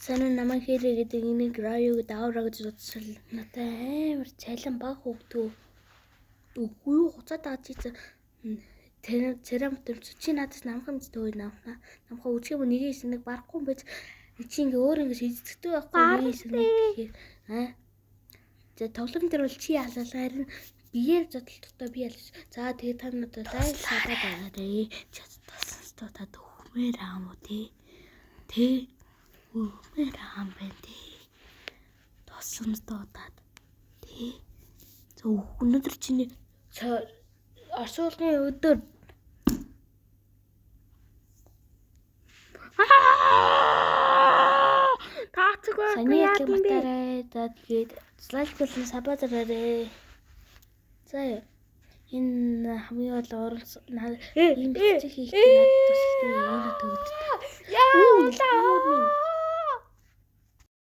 Санаа намайг хэрэг гэдэг энийг раю гэдэг аавра гэж бодсол надад амар цайлан баг хөвгдөө. Үгүй юу хуцаад байгаа чи церамт чи надаас намхан мэдтэй намхаа үчиг юм нэг нэг барахгүй юм байж чи ингээ өөр ингээ шийдэгддэг байхгүй нэг гэхээр за тоглоом дээр бол чи ялалгаа харин биеэр зодтолдохдоо би ялж за тэгээ та надад лайк шатаад байгаарэ чадтасан та төвмээр аам уу тий төвмээр аам байна тий тосон дуудаад тий өнөөдөр чиний орсуулгын өдөр Саний ядлаг матаарай. За тэгээд слайд болон сабазараарэ. За энэ хамгийн гол оролцсон ийм бичих хийх надад тусалсан юм өгдөг. Яа